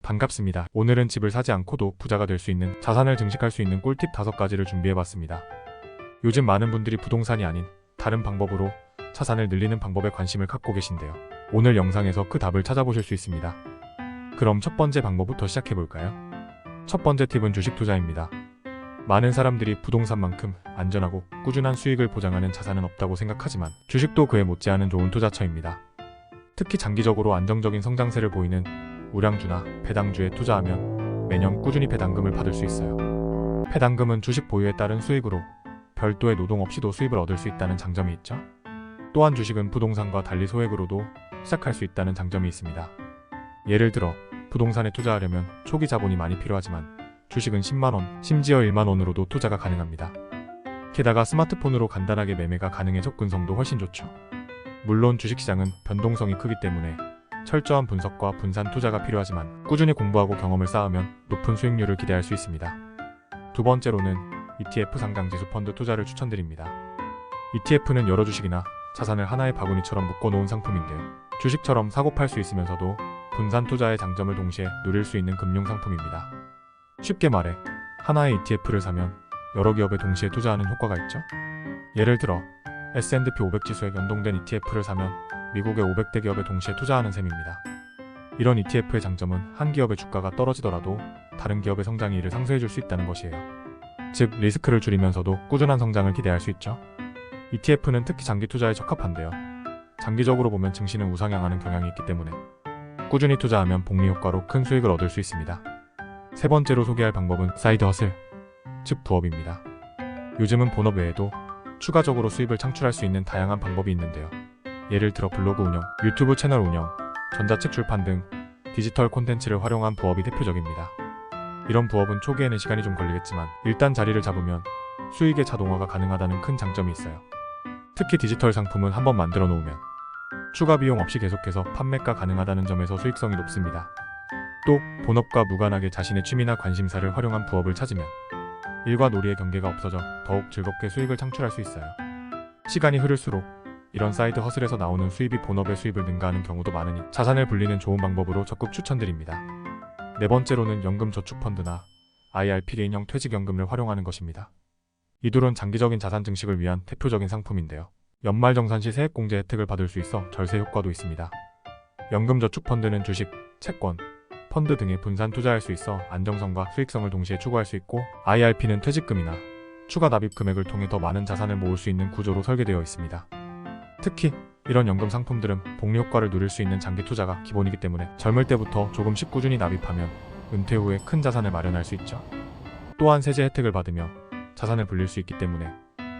반갑습니다. 오늘은 집을 사지 않고도 부자가 될 수 있는 자산을 증식할 수 있는 꿀팁 5가지를 준비해봤습니다. 요즘 많은 분들이 부동산이 아닌 다른 방법으로 자산을 늘리는 방법에 관심을 갖고 계신데요. 오늘 영상에서 그 답을 찾아보실 수 있습니다. 그럼 첫 번째 방법부터 시작해볼까요? 첫 번째 팁은 주식 투자입니다. 많은 사람들이 부동산만큼 안전하고 꾸준한 수익을 보장하는 자산은 없다고 생각하지만 주식도 그에 못지않은 좋은 투자처입니다. 특히 장기적으로 안정적인 성장세를 보이는 우량주나 배당주에 투자하면 매년 꾸준히 배당금을 받을 수 있어요. 배당금은 주식 보유에 따른 수익으로 별도의 노동 없이도 수입을 얻을 수 있다는 장점이 있죠. 또한 주식은 부동산과 달리 소액으로도 시작할 수 있다는 장점이 있습니다. 예를 들어 부동산에 투자하려면 초기 자본이 많이 필요하지만 주식은 10만원, 심지어 1만원으로도 투자가 가능합니다. 게다가 스마트폰으로 간단하게 매매가 가능해 접근성도 훨씬 좋죠. 물론 주식시장은 변동성이 크기 때문에 철저한 분석과 분산 투자가 필요하지만 꾸준히 공부하고 경험을 쌓으면 높은 수익률을 기대할 수 있습니다. 두 번째로는 ETF 상장지수 펀드 투자를 추천드립니다. ETF는 여러 주식이나 자산을 하나의 바구니처럼 묶어놓은 상품인데요. 주식처럼 사고 팔 수 있으면서도 분산 투자의 장점을 동시에 누릴 수 있는 금융상품입니다. 쉽게 말해 하나의 ETF를 사면 여러 기업에 동시에 투자하는 효과가 있죠. 예를 들어 S&P 500 지수에 연동된 ETF를 사면 미국의 500대 기업에 동시에 투자하는 셈입니다. 이런 ETF의 장점은 한 기업의 주가가 떨어지더라도 다른 기업의 성장이 이를 상쇄해줄 수 있다는 것이에요. 즉 리스크를 줄이면서도 꾸준한 성장을 기대할 수 있죠. ETF는 특히 장기 투자에 적합한데요. 장기적으로 보면 증시는 우상향하는 경향이 있기 때문에 꾸준히 투자하면 복리 효과로 큰 수익을 얻을 수 있습니다. 세 번째로 소개할 방법은 사이드 허슬, 즉 부업입니다. 요즘은 본업 외에도 추가적으로 수입을 창출할 수 있는 다양한 방법이 있는데요. 예를 들어 블로그 운영, 유튜브 채널 운영, 전자책 출판 등 디지털 콘텐츠를 활용한 부업이 대표적입니다. 이런 부업은 초기에는 시간이 좀 걸리겠지만 일단 자리를 잡으면 수익의 자동화가 가능하다는 큰 장점이 있어요. 특히 디지털 상품은 한번 만들어 놓으면 추가 비용 없이 계속해서 판매가 가능하다는 점에서 수익성이 높습니다. 또 본업과 무관하게 자신의 취미나 관심사를 활용한 부업을 찾으면 일과 놀이의 경계가 없어져 더욱 즐겁게 수익을 창출할 수 있어요. 시간이 흐를수록 이런 사이드 허슬에서 나오는 수입이 본업의 수입을 능가하는 경우도 많으니 자산을 불리는 좋은 방법으로 적극 추천드립니다. 네 번째로는 연금저축펀드나 IRP 개인형 퇴직연금을 활용하는 것입니다. 이 둘은 장기적인 자산 증식을 위한 대표적인 상품인데요. 연말정산 시 세액공제 혜택을 받을 수 있어 절세 효과도 있습니다. 연금저축펀드는 주식, 채권, 펀드 등에 분산 투자할 수 있어 안정성과 수익성을 동시에 추구할 수 있고 IRP는 퇴직금이나 추가 납입 금액을 통해 더 많은 자산을 모을 수 있는 구조로 설계되어 있습니다. 특히 이런 연금 상품들은 복리 효과를 누릴 수 있는 장기 투자가 기본이기 때문에 젊을 때부터 조금씩 꾸준히 납입하면 은퇴 후에 큰 자산을 마련할 수 있죠. 또한 세제 혜택을 받으며 자산을 불릴 수 있기 때문에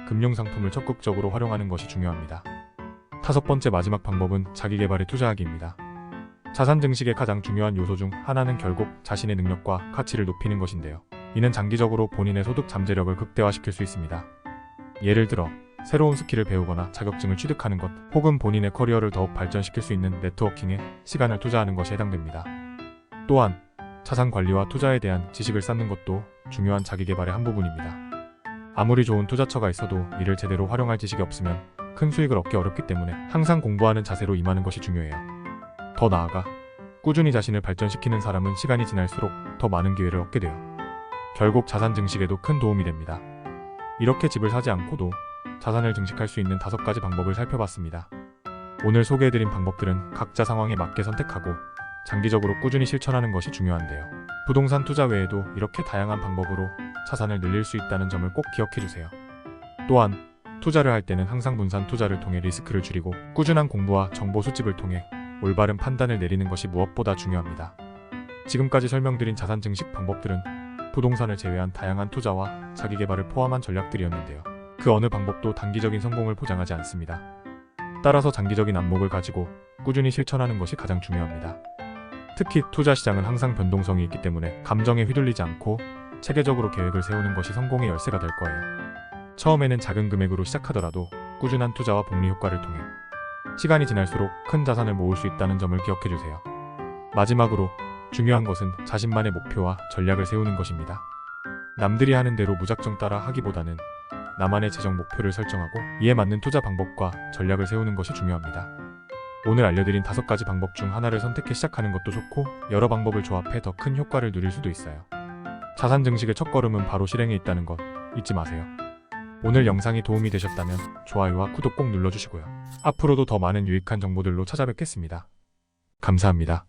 금융상품을 적극적으로 활용하는 것이 중요합니다. 다섯 번째 마지막 방법은 자기계발에 투자하기입니다. 자산 증식의 가장 중요한 요소 중 하나는 결국 자신의 능력과 가치를 높이는 것인데요. 이는 장기적으로 본인의 소득 잠재력을 극대화시킬 수 있습니다. 예를 들어 새로운 스킬을 배우거나 자격증을 취득하는 것, 혹은 본인의 커리어를 더욱 발전시킬 수 있는 네트워킹에 시간을 투자하는 것이 해당됩니다. 또한 자산 관리와 투자에 대한 지식을 쌓는 것도 중요한 자기계발의 한 부분입니다. 아무리 좋은 투자처가 있어도 이를 제대로 활용할 지식이 없으면 큰 수익을 얻기 어렵기 때문에 항상 공부하는 자세로 임하는 것이 중요해요. 더 나아가 꾸준히 자신을 발전시키는 사람은 시간이 지날수록 더 많은 기회를 얻게 돼요. 결국 자산 증식에도 큰 도움이 됩니다. 이렇게 집을 사지 않고도 자산을 증식할 수 있는 5가지 방법을 살펴봤습니다. 오늘 소개해드린 방법들은 각자 상황에 맞게 선택하고 장기적으로 꾸준히 실천하는 것이 중요한데요. 부동산 투자 외에도 이렇게 다양한 방법으로 자산을 늘릴 수 있다는 점을 꼭 기억해주세요. 또한 투자를 할 때는 항상 분산 투자를 통해 리스크를 줄이고 꾸준한 공부와 정보 수집을 통해 올바른 판단을 내리는 것이 무엇보다 중요합니다. 지금까지 설명드린 자산 증식 방법들은 부동산을 제외한 다양한 투자와 자기계발을 포함한 전략들이었는데요. 그 어느 방법도 단기적인 성공을 보장하지 않습니다. 따라서 장기적인 안목을 가지고 꾸준히 실천하는 것이 가장 중요합니다. 특히 투자 시장은 항상 변동성이 있기 때문에 감정에 휘둘리지 않고 체계적으로 계획을 세우는 것이 성공의 열쇠가 될 거예요. 처음에는 작은 금액으로 시작하더라도 꾸준한 투자와 복리 효과를 통해 시간이 지날수록 큰 자산을 모을 수 있다는 점을 기억해주세요. 마지막으로 중요한 것은 자신만의 목표와 전략을 세우는 것입니다. 남들이 하는 대로 무작정 따라 하기보다는 나만의 재정 목표를 설정하고 이에 맞는 투자 방법과 전략을 세우는 것이 중요합니다. 오늘 알려드린 5가지 방법 중 하나를 선택해 시작하는 것도 좋고 여러 방법을 조합해 더 큰 효과를 누릴 수도 있어요. 자산 증식의 첫걸음은 바로 실행에 있다는 것 잊지 마세요. 오늘 영상이 도움이 되셨다면 좋아요와 구독 꼭 눌러주시고요. 앞으로도 더 많은 유익한 정보들로 찾아뵙겠습니다. 감사합니다.